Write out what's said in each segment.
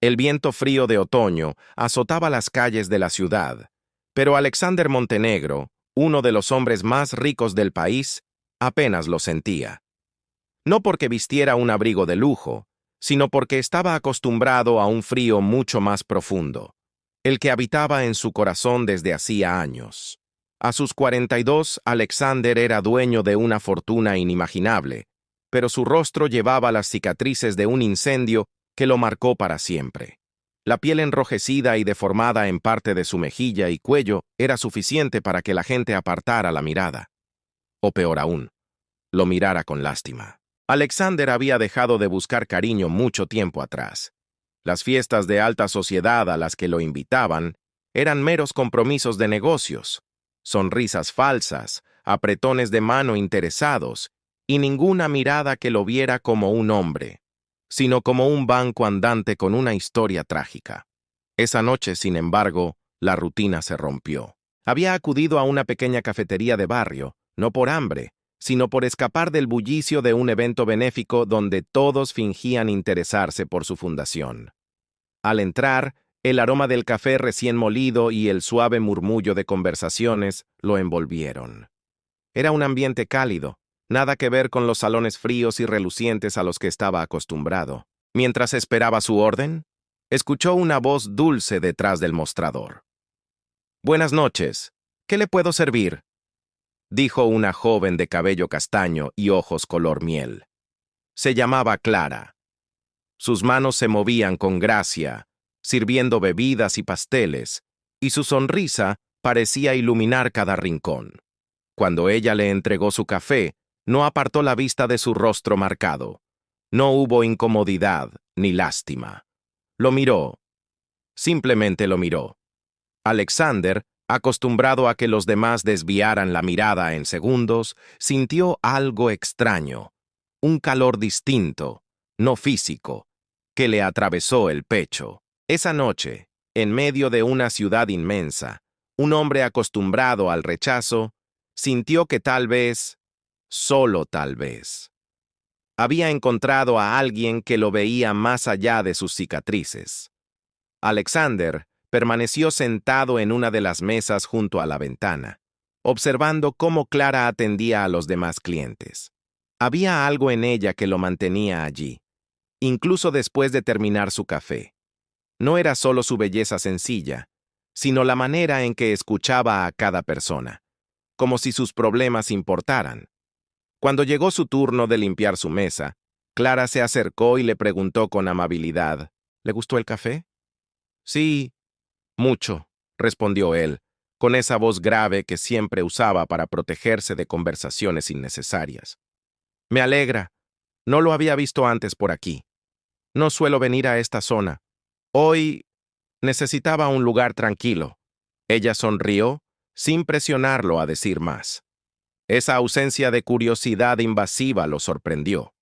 El viento frío de otoño azotaba las calles de la ciudad, pero Alexander Montenegro, uno de los hombres más ricos del país, apenas lo sentía. No porque vistiera un abrigo de lujo, sino porque estaba acostumbrado a un frío mucho más profundo, el que habitaba en su corazón desde hacía años. A sus 42, Alexander era dueño de una fortuna inimaginable, pero su rostro llevaba las cicatrices de un incendio que lo marcó para siempre. La piel enrojecida y deformada en parte de su mejilla y cuello era suficiente para que la gente apartara la mirada. O peor aún, lo mirara con lástima. Alexander había dejado de buscar cariño mucho tiempo atrás. Las fiestas de alta sociedad a las que lo invitaban eran meros compromisos de negocios, sonrisas falsas, apretones de mano interesados y ninguna mirada que lo viera como un hombre, sino como un banco andante con una historia trágica. Esa noche, sin embargo, la rutina se rompió. Había acudido a una pequeña cafetería de barrio, no por hambre, sino por escapar del bullicio de un evento benéfico donde todos fingían interesarse por su fundación. Al entrar, el aroma del café recién molido y el suave murmullo de conversaciones lo envolvieron. Era un ambiente cálido, nada que ver con los salones fríos y relucientes a los que estaba acostumbrado. Mientras esperaba su orden, escuchó una voz dulce detrás del mostrador. «Buenas noches. ¿Qué le puedo servir?», dijo una joven de cabello castaño y ojos color miel. Se llamaba Clara. Sus manos se movían con gracia, sirviendo bebidas y pasteles, y su sonrisa parecía iluminar cada rincón. Cuando ella le entregó su café, no apartó la vista de su rostro marcado. No hubo incomodidad ni lástima. Lo miró. Simplemente lo miró. Alexander, acostumbrado a que los demás desviaran la mirada en segundos, sintió algo extraño, un calor distinto, no físico, que le atravesó el pecho. Esa noche, en medio de una ciudad inmensa, un hombre acostumbrado al rechazo sintió que tal vez, solo tal vez, había encontrado a alguien que lo veía más allá de sus cicatrices. Alexander permaneció sentado en una de las mesas junto a la ventana, observando cómo Clara atendía a los demás clientes. Había algo en ella que lo mantenía allí, incluso después de terminar su café. No era solo su belleza sencilla, sino la manera en que escuchaba a cada persona, como si sus problemas importaran. Cuando llegó su turno de limpiar su mesa, Clara se acercó y le preguntó con amabilidad, ¿le gustó el café? Sí, mucho, respondió él, con esa voz grave que siempre usaba para protegerse de conversaciones innecesarias. Me alegra. No lo había visto antes por aquí. No suelo venir a esta zona. Hoy necesitaba un lugar tranquilo. Ella sonrió, sin presionarlo a decir más. Esa ausencia de curiosidad invasiva lo sorprendió.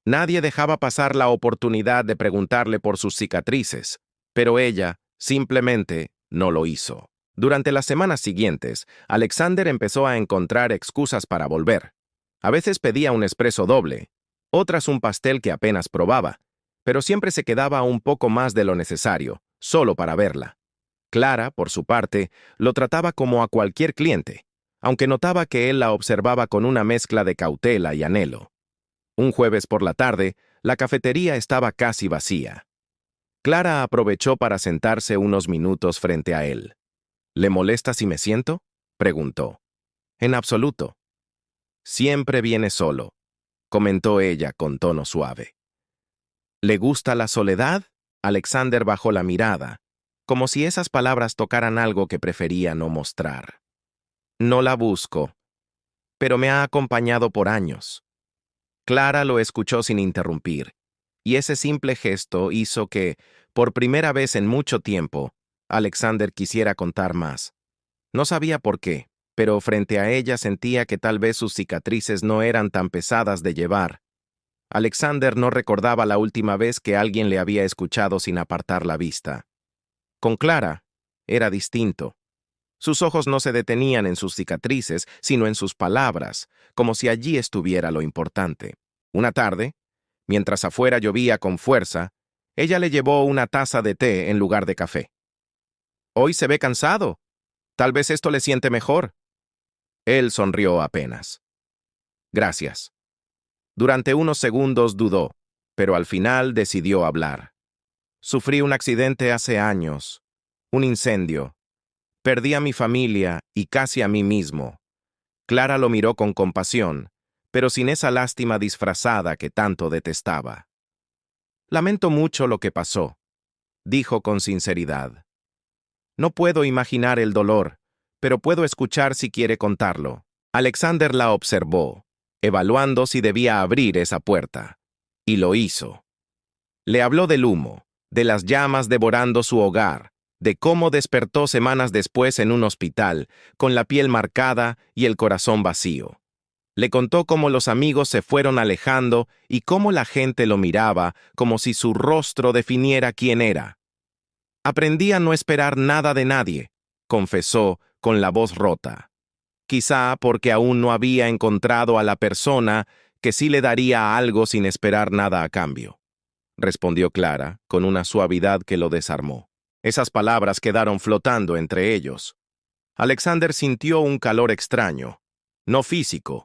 Nadie dejaba pasar la oportunidad de preguntarle por sus cicatrices, pero ella simplemente no lo hizo. Durante las semanas siguientes, Alexander empezó a encontrar excusas para volver. A veces pedía un espresso doble, otras un pastel que apenas probaba, pero siempre se quedaba un poco más de lo necesario, solo para verla. Clara, por su parte, lo trataba como a cualquier cliente, aunque notaba que él la observaba con una mezcla de cautela y anhelo. Un jueves por la tarde, la cafetería estaba casi vacía. Clara aprovechó para sentarse unos minutos frente a él. ¿Le molesta si me siento?, preguntó. En absoluto. Siempre viene solo, comentó ella con tono suave. ¿Le gusta la soledad? Alexander bajó la mirada, como si esas palabras tocaran algo que prefería no mostrar. No la busco, pero me ha acompañado por años. Clara lo escuchó sin interrumpir, y ese simple gesto hizo que, por primera vez en mucho tiempo, Alexander quisiera contar más. No sabía por qué, pero frente a ella sentía que tal vez sus cicatrices no eran tan pesadas de llevar. Alexander no recordaba la última vez que alguien le había escuchado sin apartar la vista. Con Clara, era distinto. Sus ojos no se detenían en sus cicatrices, sino en sus palabras, como si allí estuviera lo importante. Una tarde, mientras afuera llovía con fuerza, Ella le llevó una taza de té en lugar de café. Hoy se ve cansado. Tal vez esto le siente mejor. Él sonrió apenas. Gracias. Durante unos segundos dudó, pero al final decidió hablar. Sufrí un accidente hace años, un incendio. Perdí a mi familia y casi a mí mismo. Clara lo miró con compasión, pero sin esa lástima disfrazada que tanto detestaba. Lamento mucho lo que pasó, dijo con sinceridad. No puedo imaginar el dolor, pero puedo escuchar si quiere contarlo. Alexander la observó, evaluando si debía abrir esa puerta. Y lo hizo. Le habló del humo, de las llamas devorando su hogar, de cómo despertó semanas después en un hospital, con la piel marcada y el corazón vacío. Le contó cómo los amigos se fueron alejando y cómo la gente lo miraba como si su rostro definiera quién era. Aprendí a no esperar nada de nadie, confesó con la voz rota. Quizá porque aún no había encontrado a la persona que sí le daría algo sin esperar nada a cambio, respondió Clara, con una suavidad que lo desarmó. Esas palabras quedaron flotando entre ellos. Alexander sintió un calor extraño, no físico,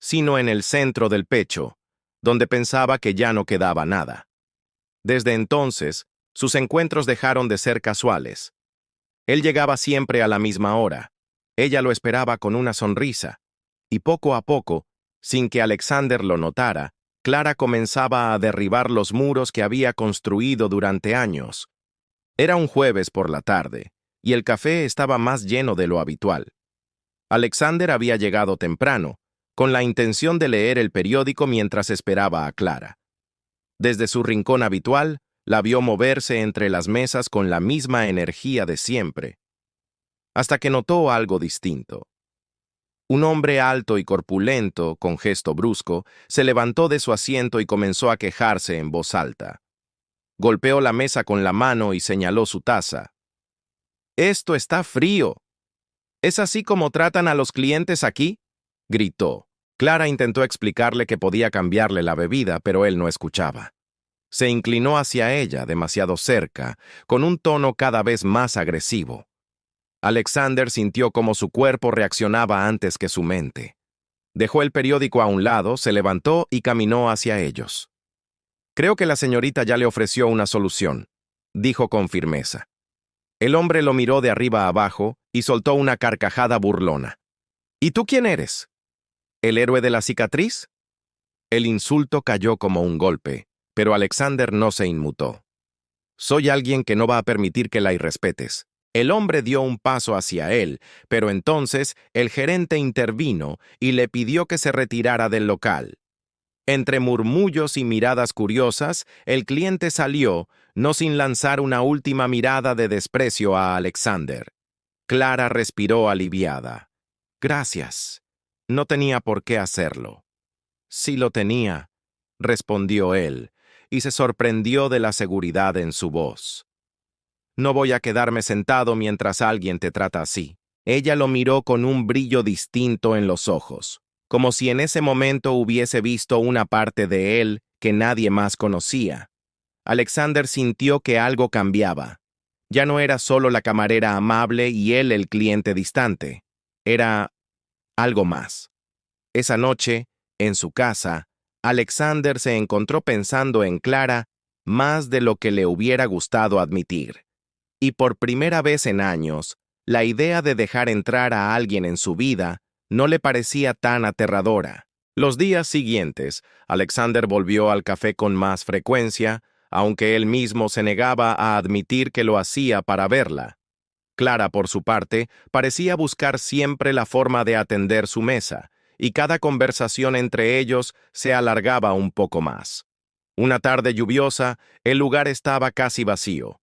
sino en el centro del pecho, donde pensaba que ya no quedaba nada. Desde entonces, sus encuentros dejaron de ser casuales. Él llegaba siempre a la misma hora. Ella lo esperaba con una sonrisa, y poco a poco, sin que Alexander lo notara, Clara comenzaba a derribar los muros que había construido durante años. Era un jueves por la tarde, y el café estaba más lleno de lo habitual. Alexander había llegado temprano, con la intención de leer el periódico mientras esperaba a Clara. Desde su rincón habitual, la vio moverse entre las mesas con la misma energía de siempre, hasta que notó algo distinto. Un hombre alto y corpulento, con gesto brusco, se levantó de su asiento y comenzó a quejarse en voz alta. Golpeó la mesa con la mano y señaló su taza. «¡Esto está frío! ¿Es así como tratan a los clientes aquí?», gritó. Clara intentó explicarle que podía cambiarle la bebida, pero él no escuchaba. Se inclinó hacia ella, demasiado cerca, con un tono cada vez más agresivo. Alexander sintió cómo su cuerpo reaccionaba antes que su mente. Dejó el periódico a un lado, se levantó y caminó hacia ellos. «Creo que la señorita ya le ofreció una solución», dijo con firmeza. El hombre lo miró de arriba a abajo y soltó una carcajada burlona. «¿Y tú quién eres? ¿El héroe de la cicatriz?». El insulto cayó como un golpe, pero Alexander no se inmutó. «Soy alguien que no va a permitir que la irrespetes». El hombre dio un paso hacia él, pero entonces el gerente intervino y le pidió que se retirara del local. Entre murmullos y miradas curiosas, el cliente salió, no sin lanzar una última mirada de desprecio a Alexander. Clara respiró aliviada. «Gracias. No tenía por qué hacerlo». «Sí lo tenía», respondió él, y se sorprendió de la seguridad en su voz. «No voy a quedarme sentado mientras alguien te trata así». Ella lo miró con un brillo distinto en los ojos, como si en ese momento hubiese visto una parte de él que nadie más conocía. Alexander sintió que algo cambiaba. Ya no era solo la camarera amable y él el cliente distante. Era algo más. Esa noche, en su casa, Alexander se encontró pensando en Clara más de lo que le hubiera gustado admitir. Y por primera vez en años, la idea de dejar entrar a alguien en su vida no le parecía tan aterradora. Los días siguientes, Alexander volvió al café con más frecuencia, aunque él mismo se negaba a admitir que lo hacía para verla. Clara, por su parte, parecía buscar siempre la forma de atender su mesa, y cada conversación entre ellos se alargaba un poco más. Una tarde lluviosa, el lugar estaba casi vacío.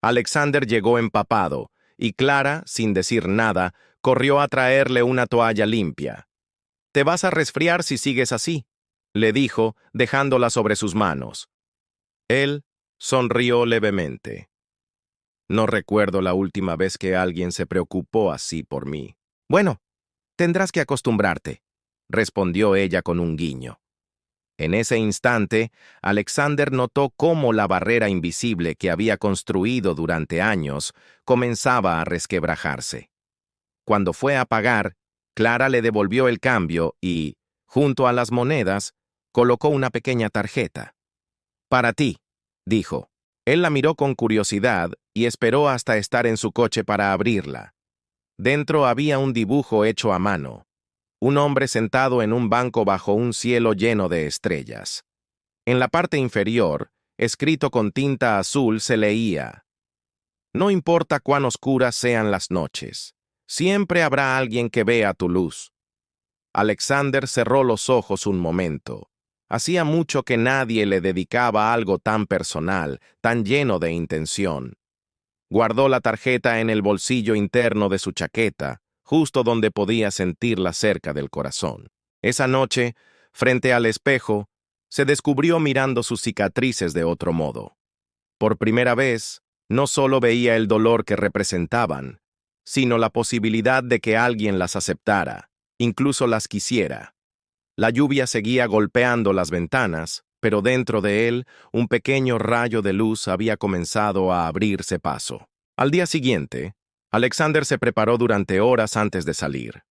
Alexander llegó empapado, y Clara, sin decir nada, corrió a traerle una toalla limpia. «Te vas a resfriar si sigues así», le dijo, dejándola sobre sus manos. Él sonrió levemente. «No recuerdo la última vez que alguien se preocupó así por mí». «Bueno, tendrás que acostumbrarte», respondió ella con un guiño. En ese instante, Alexander notó cómo la barrera invisible que había construido durante años comenzaba a resquebrajarse. Cuando fue a pagar, Clara le devolvió el cambio y, junto a las monedas, colocó una pequeña tarjeta. «Para ti», dijo. Él la miró con curiosidad y esperó hasta estar en su coche para abrirla. Dentro había un dibujo hecho a mano. Un hombre sentado en un banco bajo un cielo lleno de estrellas. En la parte inferior, escrito con tinta azul, se leía: «No importa cuán oscuras sean las noches, siempre habrá alguien que vea tu luz». Alexander cerró los ojos un momento. Hacía mucho que nadie le dedicaba algo tan personal, tan lleno de intención. Guardó la tarjeta en el bolsillo interno de su chaqueta, justo donde podía sentirla cerca del corazón. Esa noche, frente al espejo, se descubrió mirando sus cicatrices de otro modo. Por primera vez, no solo veía el dolor que representaban, sino la posibilidad de que alguien las aceptara, incluso las quisiera. La lluvia seguía golpeando las ventanas, pero dentro de él, un pequeño rayo de luz había comenzado a abrirse paso. Al día siguiente, Alexander se preparó durante horas antes de salir.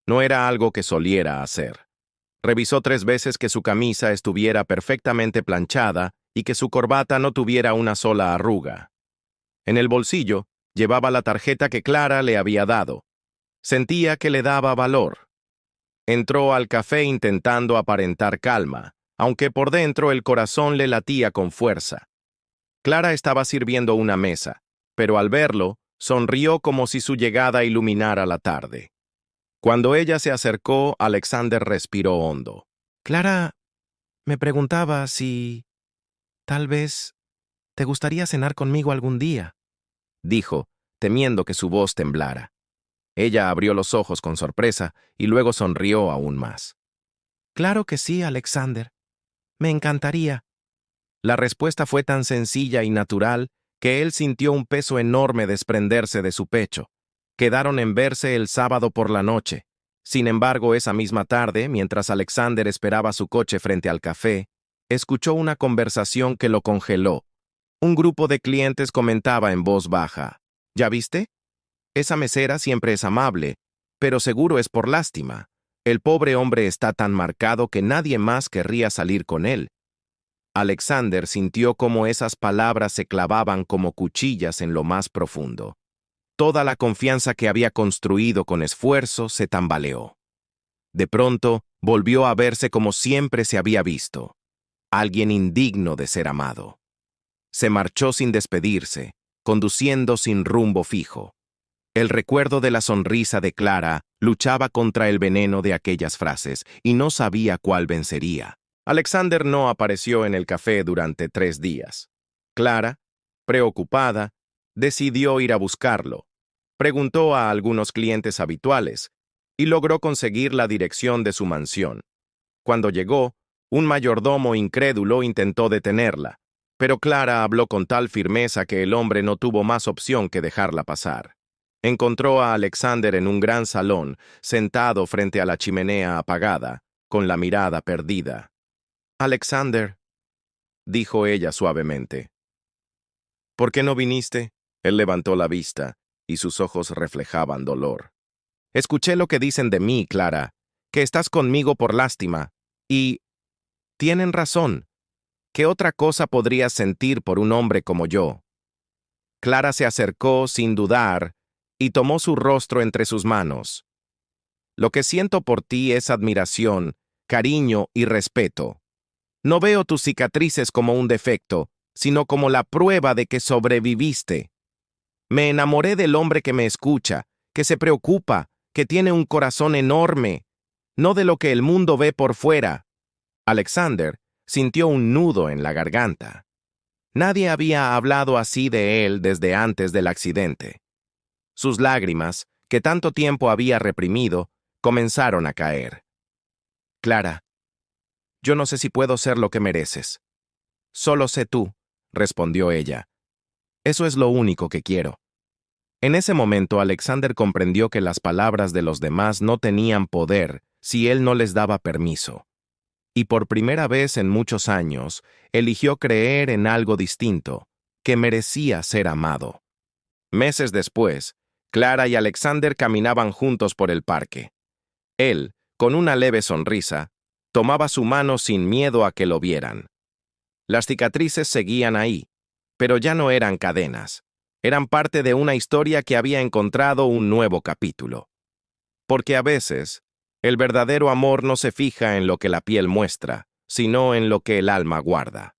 No era algo que soliera hacer. Revisó 3 veces que su camisa estuviera perfectamente planchada y que su corbata no tuviera una sola arruga. En el bolsillo, llevaba la tarjeta que Clara le había dado. Sentía que le daba valor. Entró al café intentando aparentar calma, aunque por dentro el corazón le latía con fuerza. Clara estaba sirviendo una mesa, pero al verlo, sonrió como si su llegada iluminara la tarde. Cuando ella se acercó, Alexander respiró hondo. «Clara, me preguntaba si tal vez te gustaría cenar conmigo algún día», dijo, temiendo que su voz temblara. Ella abrió los ojos con sorpresa y luego sonrió aún más. «Claro que sí, Alexander. Me encantaría». La respuesta fue tan sencilla y natural que él sintió un peso enorme desprenderse de su pecho. Quedaron en verse el sábado por la noche. Sin embargo, esa misma tarde, mientras Alexander esperaba su coche frente al café, escuchó una conversación que lo congeló. Un grupo de clientes comentaba en voz baja: «¿Ya viste? Esa mesera siempre es amable, pero seguro es por lástima. El pobre hombre está tan marcado que nadie más querría salir con él». Alexander sintió cómo esas palabras se clavaban como cuchillas en lo más profundo. Toda la confianza que había construido con esfuerzo se tambaleó. De pronto, volvió a verse como siempre se había visto: alguien indigno de ser amado. Se marchó sin despedirse, conduciendo sin rumbo fijo. El recuerdo de la sonrisa de Clara luchaba contra el veneno de aquellas frases y no sabía cuál vencería. Alexander no apareció en el café durante 3 días. Clara, preocupada, decidió ir a buscarlo. Preguntó a algunos clientes habituales y logró conseguir la dirección de su mansión. Cuando llegó, un mayordomo incrédulo intentó detenerla, pero Clara habló con tal firmeza que el hombre no tuvo más opción que dejarla pasar. Encontró a Alexander en un gran salón, sentado frente a la chimenea apagada, con la mirada perdida. «Alexander», dijo ella suavemente. «¿Por qué no viniste?». Él levantó la vista, y sus ojos reflejaban dolor. «Escuché lo que dicen de mí, Clara, que estás conmigo por lástima, y tienen razón. ¿Qué otra cosa podrías sentir por un hombre como yo?». Clara se acercó sin dudar y tomó su rostro entre sus manos. «Lo que siento por ti es admiración, cariño y respeto. No veo tus cicatrices como un defecto, sino como la prueba de que sobreviviste. Me enamoré del hombre que me escucha, que se preocupa, que tiene un corazón enorme, no de lo que el mundo ve por fuera». Alexander sintió un nudo en la garganta. Nadie había hablado así de él desde antes del accidente. Sus lágrimas, que tanto tiempo había reprimido, comenzaron a caer. «Clara, yo no sé si puedo ser lo que mereces. Solo sé tú», respondió ella. «Eso es lo único que quiero». En ese momento, Alexander comprendió que las palabras de los demás no tenían poder si él no les daba permiso. y por primera vez en muchos años, eligió creer en algo distinto, que merecía ser amado. Meses después, Clara y Alexander caminaban juntos por el parque. Él, con una leve sonrisa, tomaba su mano sin miedo a que lo vieran. Las cicatrices seguían ahí, pero ya no eran cadenas. Eran parte de una historia que había encontrado un nuevo capítulo. Porque a veces, el verdadero amor no se fija en lo que la piel muestra, sino en lo que el alma guarda.